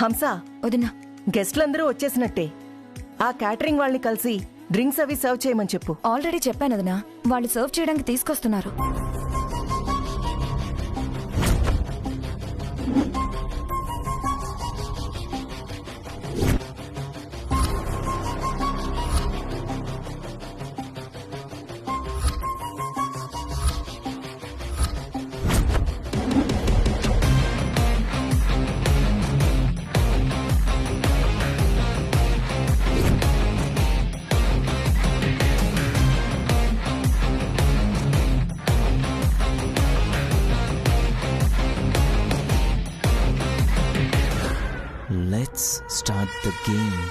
హంస, వదినా. గెస్ట్లందరూ వచ్చేసినట్టే. ఆ క్యాటరింగ్ వాళ్ళని కలిసి డ్రింక్స్ అవి సర్వ్ చేయమని చెప్పు. ఆల్రెడీ చెప్పాను వదినా, వాళ్ళు సర్వ్ చేయడానికి తీసుకొస్తున్నారు. Let's start the game.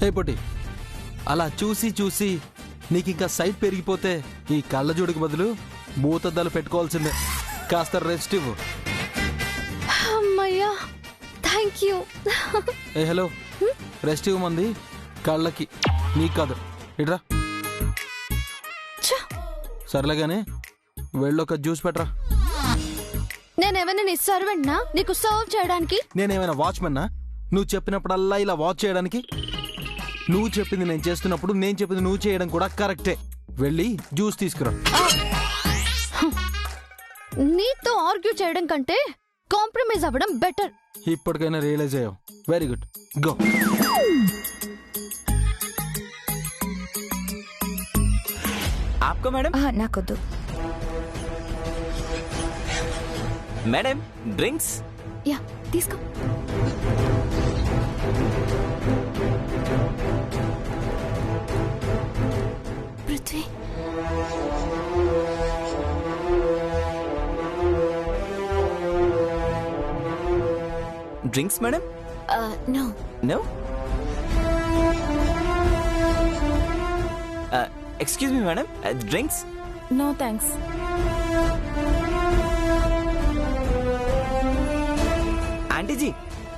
హే పొట్టి, అలా చూసి చూసి నీకింకా సైట్ పెరిగిపోతే ఈ కళ్ళజోడుకు బదులు మూతద్దాలు పెట్టుకోవాల్సిందే. కాస్త రెస్ట్ ఇవ్వు. అమ్మయ్యా, థ్యాంక్ యూ. ఏ హలో, రెస్ట్ ఇవ్వమంది కళ్ళకి, నీకు కాదు. ఇట్రా. సర్లేగానే వెళ్ళొక జ్యూస్ పెట్టరా. నేనేమైనా నీ సర్వెంట్నా నీకు సర్వ్ చేయడానికి? నేనేమైనా వాచ్మెన్నా నువ్వు చెప్పినప్పుడల్లా ఇలా వాచ్ చేయడానికి? నువ్వు చెప్పింది నేను చేస్తున్నప్పుడు నేను చెప్పింది నువ్వు చేయడం కూడా కరెక్టే. వెళ్ళి జ్యూస్ తీసుకురా. నీతో ఆర్గ్యూ చేయడం కంటే కాంప్రమైజ్ అవ్వడం బెటర్. ఇప్పటికైనా రియలైజ్ అయ్యావు. Very good, go. आपको मैडम? నాకొద్దు. Madam drinks? యా, తీసుకో. Prithvi, drinks madam? No. No? Excuse me madam, drinks? No thanks. Aunty ji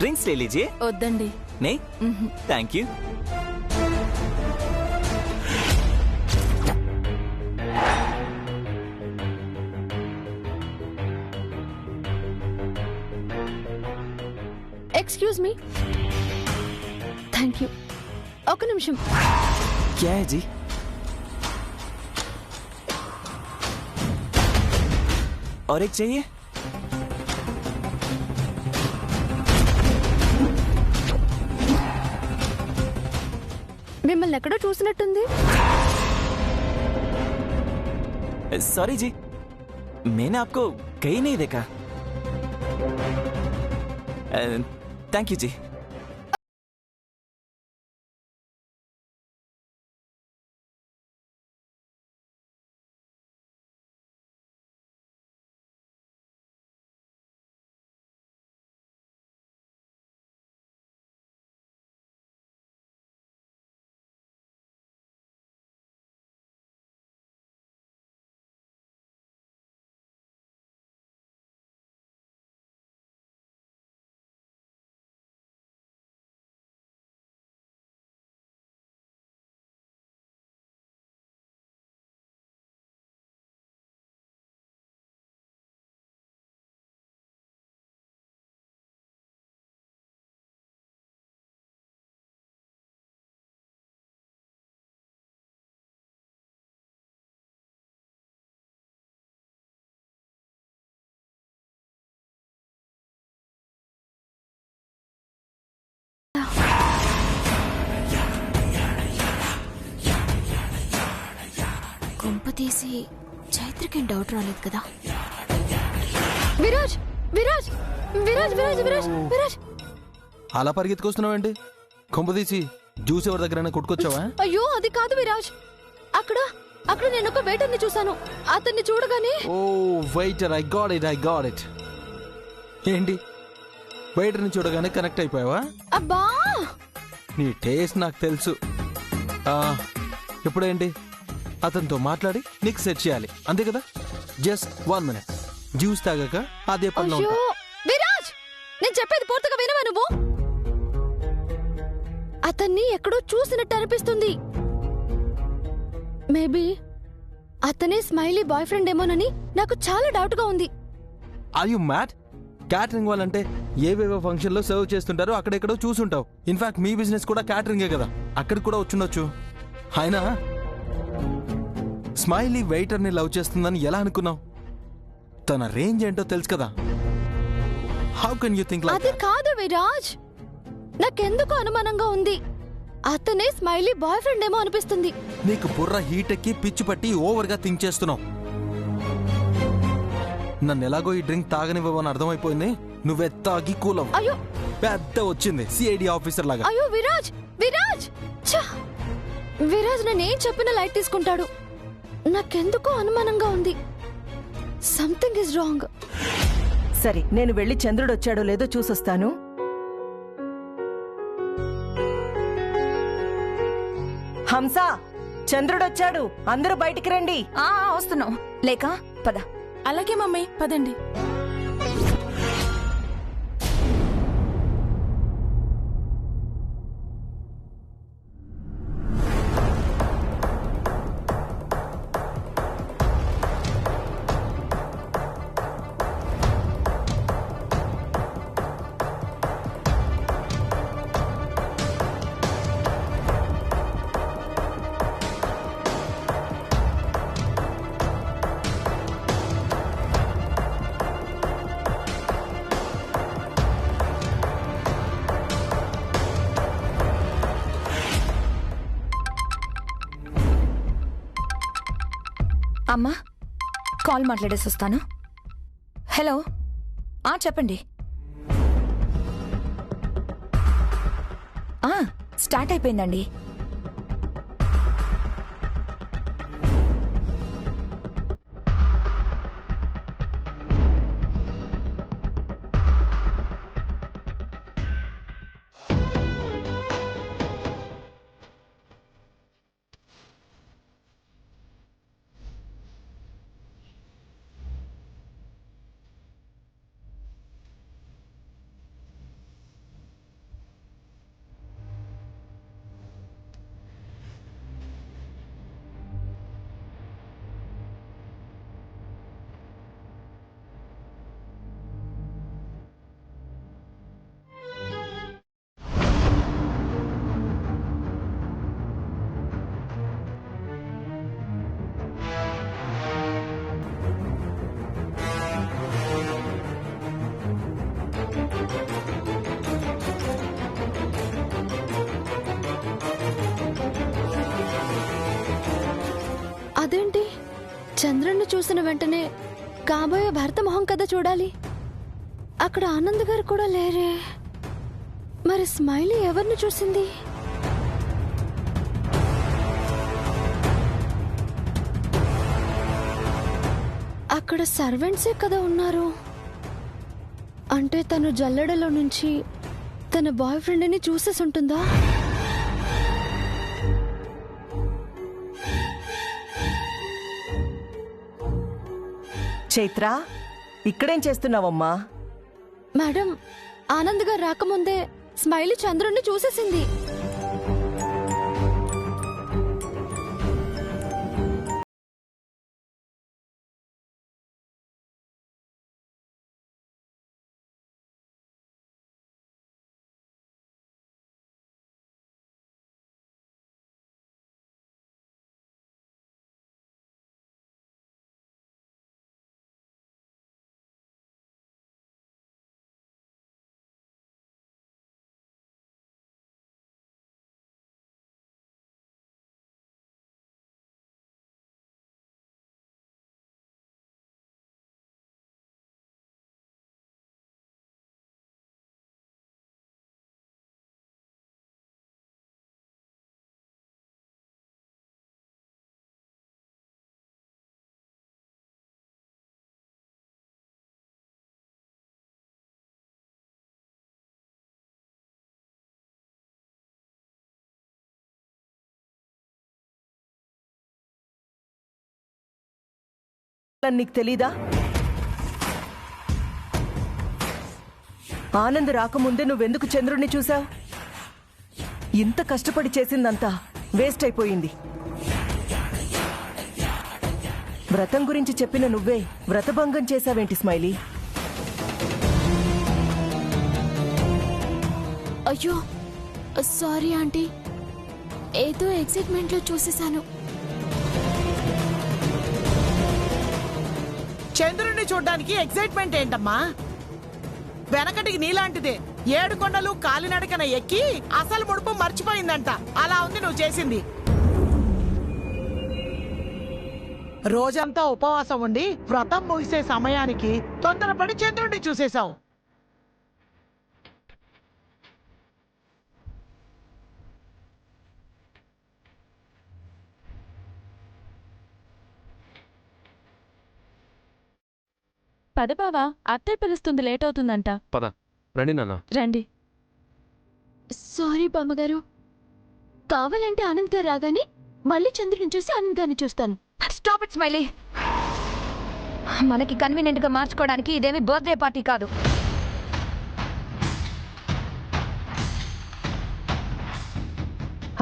drinks ले लीजिए. వద్దండి. नहीं? Thank you. Excuse me. Thank you. ఒక నిమిషం. क्या है जी? और एक चाहिए? మిమ్మల్ని ఎక్కడో చూసినట్టుంది. सॉरी जी, मैंने आपको कहीं नहीं देखा. थैंक यू जी. కొంప తీసి చైత్రకేం డౌట్ రాలేదు కదా? విరాజ్ విరాజ్ విరాజ్ విరాజ్ విరాజ్ విరాజ్ అలా పరిగెత్తుకొస్తున్నావేంటి? కొంపదీసి జ్యూస్ ఎవరి దగ్గర కొట్టుకొచ్చావా? అయ్యో అది కాదు విరాజ్. అక్కడ అక్కడ నేను ఒక వెయిటర్ని చూశాను. అతన్ని చూడగానే ఓ వెయిటర్, ఐ గాట్ ఇట్. ఏంటి వెయిటర్ని చూడగానే కనెక్ట్ అయిపోయావా? అబ్బా నీ టేస్ట్ నాకు తెలుసు. ఇప్పుడేంటి అతనితో మాట్లాడి నీకు సెట్ చేయాలి అంతే కదా? Just 1 minute. జ్యూస్ తాగాక అదే పనిలో అయ్యో ఉంటా. విరాజ్, నేను చెప్పేది పూర్తిగా వినవా నువ్వు? అతన్ని ఎక్కడో చూసినట్టు అనిపిస్తుంది. మేబీ అతనే స్మైలీ బాయ్ ఫ్రెండ్ ఏమోనని నాకు చాలా డౌట్ గా ఉంది. Are you mad? క్యాటరింగ్ వాళ్ళంటే ఏవేవో ఫంక్షన్ లో సర్వ్ చేస్తుంటారో అక్కడెక్కడో చూసుంటావు. ఇన్ఫాక్ట్ మీ బిజినెస్ కూడా క్యాటరింగే కదా, అక్కడికి కూడా వచ్చుండొచ్చు. అయినా స్మైలీ వెయిటర్ ని లవ్ చేస్తుందని ఎలా అనుకున్నావు? తన రేంజ్ ఏంటో తెలుసు కదా. How can you think like? అది కాదు విరాజ్, నాకెందుకు అనుమానంగా ఉంది. అతనే స్మైలీ బాయ్ ఫ్రెండ్ ఏమో అనిపిస్తుంది. నీకు బుర్ర హీట్ ఎక్కి పిచ్చి పట్టి ఓవర్ గా థింక్ చేస్తున్నావు. నన్ను ఎలాగో ఈ డ్రింక్ తాగనివ్వని అర్థమైపోయింది. నువ్వే తాగి కూల్ అవ్వు. అయ్యో పెద్ద వచ్చింది సిఐడి ఆఫీసర్ లాగా. అయ్యో విరాజ్ విరాజ్ ఛ! విరాజ్ నేనేం చెప్పినా లైట్ తీసుకుంటాడు. నాకెందుకో అనుమానంగా ఉంది. Something is wrong. సరే, నేను వెళ్ళి చంద్రుడు వచ్చాడో లేదో చూసొస్తాను. హంసా, చంద్రుడు వచ్చాడు, అందరూ బయటికి రండి. వస్తున్నాం. లేక పద. అలాగే మమ్మీ, పదండి. అమ్మా, కాల్ మాట్లాడేసి వస్తాను. హలో, చెప్పండి. స్టార్ట్ అయిపోయిందండి. అదేంటి, చంద్రుణ్ణి చూసిన వెంటనే కాబోయే భర్త మొహం కదా చూడాలి. అక్కడ ఆనంద్ గారు కూడా లేరే. మరి స్మైలీ ఎవరిని చూసింది? అక్కడ సర్వెంట్సే కదా ఉన్నారు. అంటే తను జల్లెడలో నుంచి తన బాయ్ ఫ్రెండ్ని చూసేసి ఉంటుందా? చైత్ర, ఇక్కడేం చేస్తున్నావమ్మా? మేడం, ఆనంద్ గారు రాకముందే స్మైలీ చంద్రుణ్ణి చూసేసింది. అని నీకు తెలీదా? ఆనంద్ రాకముందే నువ్వెందుకు చంద్రుణ్ణి చూసావు? ఇంత కష్టపడి చేసిందంతా వేస్ట్ అయిపోయింది. వ్రతం గురించి చెప్పిన నువ్వే వ్రతభంగం చేశావేంటి స్మైలీ? అయ్యో సారీ ఆంటీ, ఏదో ఎక్సైట్మెంట్లో చూసేశాను. చంద్రుణ్ణి చూడ్డానికి ఎక్సైట్మెంట్ ఏంటమ్మా? వెనకటికి నీలాంటిదే 7 కొండలు కాలినడకన ఎక్కి అసలు ముడుపు మర్చిపోయిందంట. అలా ఉంది నువ్వు చేసింది. రోజంతా ఉపవాసం ఉండి వ్రతం ముగిసే సమయానికి తొందరపడి చంద్రుణ్ణి చూసేశావు. పద బావా, అత్తయ్య పిలుస్తుంది, లేట్ అవుతుందంట. పద రండి నాన్న. రండి. సారీ బామ్మగారు, కావాలంటే ఆనంద్ గారు రాగానే మళ్ళీ చంద్రుని చూసి ఆనంద్ గారిని చూస్తాను. Stop it smiley. మనకి కన్వీనియంట్ గా మార్చుకోవడానికి ఇదేమి బర్త్డే పార్టీ కాదు.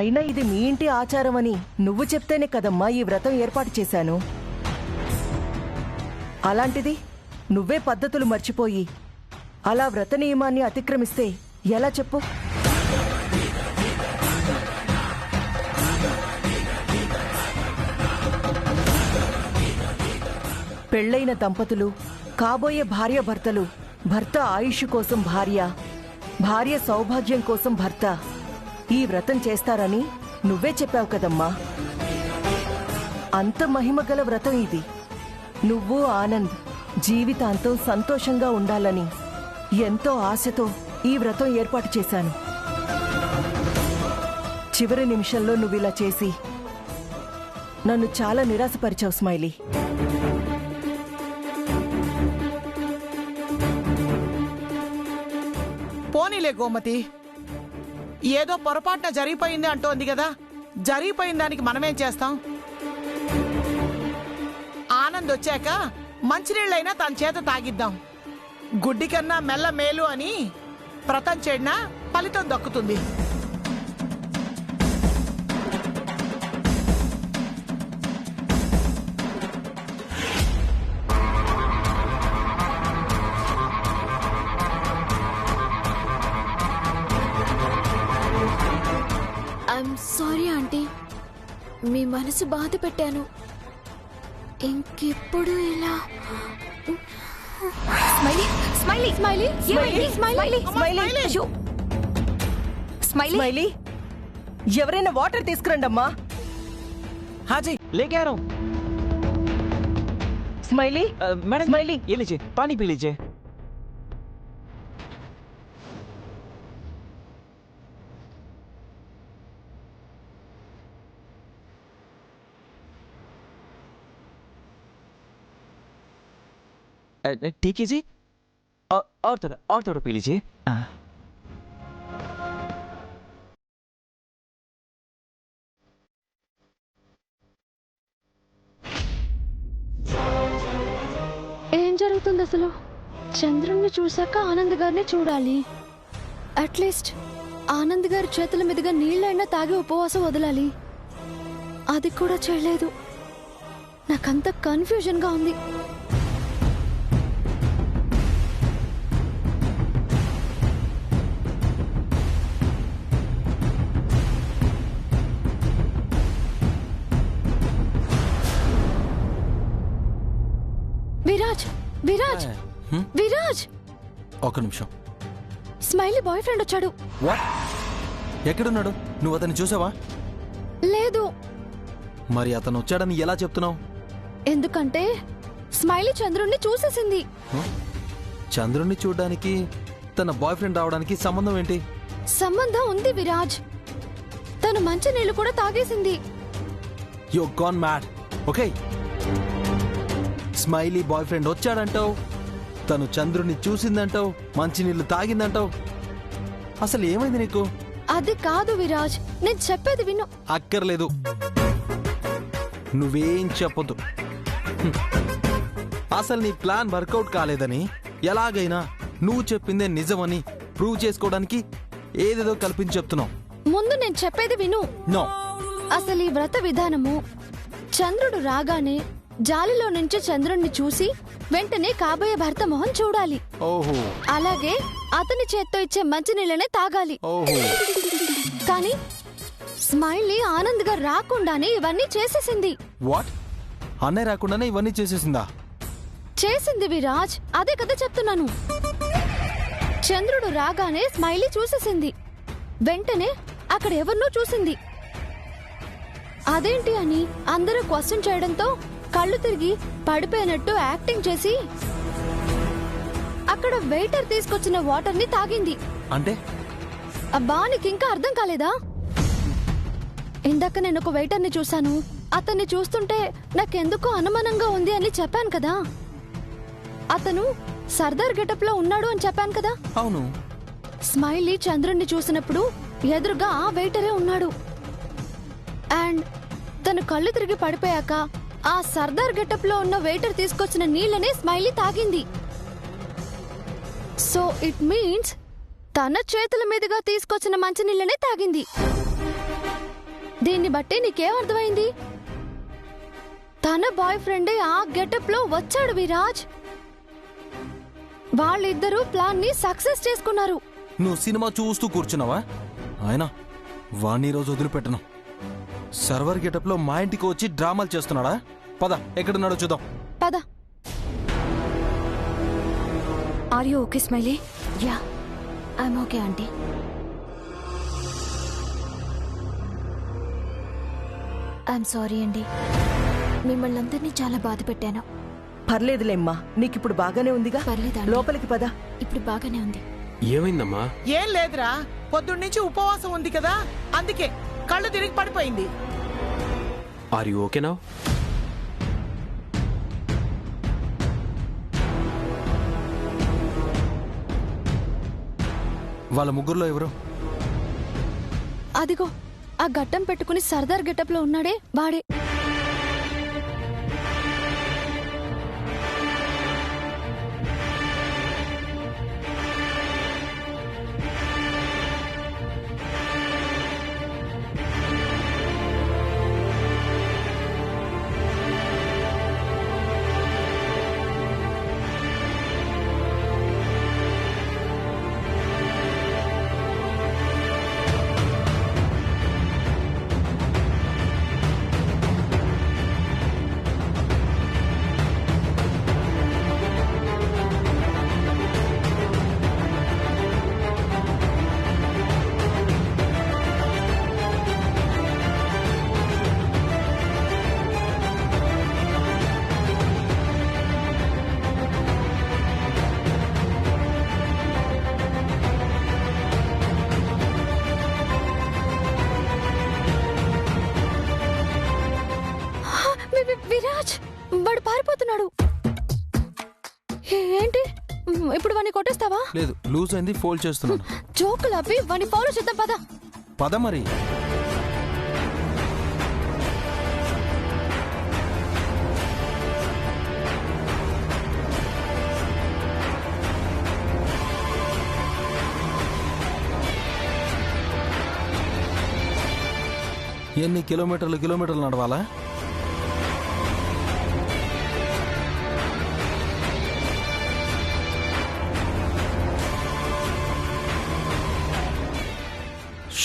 అయినా ఇది మీ ఇంటి ఆచారం అని నువ్వు చెప్తేనే కదమ్మా ఈ వ్రతం ఏర్పాటు చేశాను. అలాంటిది నువ్వే పద్ధతులు మర్చిపోయి అలా వ్రత నియమాన్ని అతిక్రమిస్తే ఎలా చెప్పు? పెళ్లైన దంపతులు, కాబోయే భార్యాభర్తలు భర్త ఆయుష్ కోసం భార్య, భార్య సౌభాగ్యం కోసం భర్త ఈ వ్రతం చేస్తారని నువ్వే చెప్పావు కదమ్మా. అంత మహిమగల వ్రతం ఇది. నువ్వు ఆనంద్ జీవితాంతం సంతోషంగా ఉండాలని ఎంతో ఆశతో ఈ వ్రతం ఏర్పాటు చేశాను. చివరి నిమిషంలో నువ్విలా చేసి నన్ను చాలా నిరాశపరిచావు స్మైలీ. పోనీలే గోమతి, ఏదో పొరపాటున జరిగిపోయింది అంటోంది కదా. జరిగిపోయిన దానికి మనమేం చేస్తాం? ఆనంద్ వచ్చాక మంచినీళ్ళైనా తన చేత తాగిద్దాం. గుడ్డి కన్నా మెల్ల మేలు అని వ్రతం చెడినా ఫలితం దక్కుతుంది. ఐఎమ్ సారీ ఆంటీ, మీ మనసు బాధ పెట్టాను. ఇంకెప్పుడు ఇలా. స్మైలీ స్మైలీ స్మైలీ, ఏమైంది? స్మైలీ, స్మైలీ, అయ్యో. స్మైలీ స్మైలీ, ఎవరైనా వాటర్ తీసుకురండమ్మా. हाँ जी, लेके आ रहा हूँ। Smiley, madam smiley. ये लीजिए, पानी पी लीजिए। ठीक है जी, और थोड़ा पी लीजिए। ఏం జరుగుతుంది అసలు? చంద్రుణ్ణి చూశాక ఆనంద్ గారిని చూడాలి. అట్లీస్ట్ ఆనంద్ గారి చేతుల మీదుగా నీళ్ళైనా తాగి ఉపవాసం వదలాలి. అది కూడా చేయలేదు. నాకంత కన్ఫ్యూజన్ గా ఉంది. విరాజ్, విరాజ్, విరాజ్, ఒక నిమిషం. స్మైలీ బాయ్ ఫ్రెండ్ వచ్చాడు. వాట్? ఎక్కడున్నాడు? నువ్వు అతన్ని చూసావా? లేదు. మరి అతను వచ్చాడని ఎలా చెప్తున్నావు? ఎందుకంటే స్మైలీ చంద్రుణ్ణి చూసేసింది. చంద్రుణ్ణి చూడడానికి తన బాయ్ ఫ్రెండ్ రావడానికి సంబంధం ఏంటి? సంబంధం ఉంది విరాజ్. తను మంచి నీళ్లు కూడా తాగేసింది. You gone mad. Okay, smiley boy friend వచ్చాడంటావు, తను చంద్రుణ్ణి చూసిందంటావు, మంచినీళ్ళు తాగిందంటావు. అసలు ఏమైంది నీకు? అది కాదు విరాజ్, నేను చెప్పేది విను. అక్కర్లేదు, నువ్వేం చెప్పొద్దు. అసలు నీ ప్లాన్ వర్కౌట్ కాలేదని, ఎలాగైనా నువ్వు చెప్పిందే నిజమని ప్రూవ్ చేసుకోవడానికి ఏదేదో కల్పించి చెప్తున్నావు. ముందు నేను చెప్పేది విను. నో. అసలు ఈ వ్రత విధానము చంద్రుడు రాగానే జాలిలో నుంచి చంద్రుణ్ణి చూసి వెంటనే కాబోయే భర్త మొహం చూడాలి. ఓహో. అలాగే అతని చేత్తో ఇచ్చే మంచినీళ్ళనే తాగాలి. ఓహో. కానీ స్మైలీ ఆనంద్ గా రాకుండానే ఇవన్నీ చేసేసింది. వాట్? అన్నయ్య రాకుండానే ఇవన్నీ చేసేసిందా? చేసింది విరాజ్, అదే కదా చెప్తున్నాను. చంద్రుడు రాగానే స్మైలీ చూసేసింది. వెంటనే అక్కడ ఎవరినో చూసింది. అదేంటి అని అందరూ క్వశ్చన్ చేయడంతో కళ్ళు తిరిగి పడిపోయినట్టు యాక్టింగ్ చేసి అక్కడ వెయిటర్ తీసుకొచ్చిన వాటర్ ని తాగింది. అంటే అబ్బా, నీకింకా అర్థం కాలేదా? ఇందాక నేను ఒక వెయిటర్ ని చూశాను. అతన్ని చూస్తుంటే నాకెందుకో అనుమానంగా ఉంది అని చెప్పాను కదా. అతను సర్దార్ గెటప్ లో ఉన్నాడు అని చెప్పాను కదా. అవును. స్మైలీ చంద్రుణ్ణి చూసినప్పుడు ఎదురుగా ఆ వెయిటరే ఉన్నాడు. అండ్ తను కళ్ళు తిరిగి పడిపోయాక ఆ సర్దార్ గెటప్ లో ఉన్న వెయిటర్ తీసుకొచ్చిన నీళ్ళనే స్మైలీ తాగింది. సో ఇట్ మీన్స్ తన చేతుల మీదుగా తీసుకొచ్చిన మంచినీళ్ళనే తాగింది. దీన్ని బట్టి నీకేం అర్థమైంది? తన బాయ్ ఫ్రెండే ఆ గెటప్ లో వచ్చాడు విరాజ్. వాళ్ళిద్దరూ ప్లాన్ ని సక్సెస్ చేసుకున్నారు. నువ్వు సినిమా చూస్తూ కూర్చున్నావా? ఆయన వాణ్ణి రోజు వదిలిపెట్టను. సర్వర్ గెటప్ లో మా ఇంటికి వచ్చి డ్రామాలు చేస్తున్నాడా? పద, ఎక్కడున్నాడో చూద్దాం. పద. Are you okay Smiley? Yeah, I'm okay aunty. I'm sorry అండి, మిమ్మల్ని అందరినీ చాలా బాధ పెట్టాను. పర్లేదులేమ్మా, నీకిప్పుడు బాగానే ఉందిగా. పర్లేదా? లోపలికి పద. ఇప్పుడు బాగానే ఉంది. ఏమైందమ్మా? ఏం లేదురా, పొద్దున్నుంచి ఉపవాసం ఉంది కదా, అందుకే కళ్ళు తిరిగి పడిపోయింది. Are you okay now? వాళ్ళ ముగ్గురులో ఎవరు? అదిగో ఆ గడ్డం పెట్టుకుని సర్దార్ గెటప్ లో ఉన్నాడే వాడే. విరాజ్, వాడు పారిపోతున్నాడు. ఏంటి ఇప్పుడు వాడిని కొట్టేస్తావా? లేదు, లూజ్ అయింది, ఫోల్డ్ చేస్తున్నాను. జోకులు అవి వాడిని ఫాలో చేద్దాం. పద పద మరి. ఎన్ని కిలోమీటర్లు నడవాలా?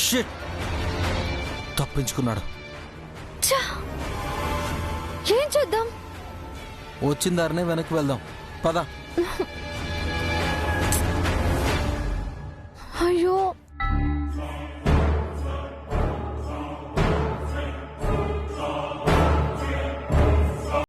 షిట్, తప్పించుకున్నాడు. ఏం చేద్దాం? వచ్చిన దారినే వెనక్కి వెళ్దాం. పద.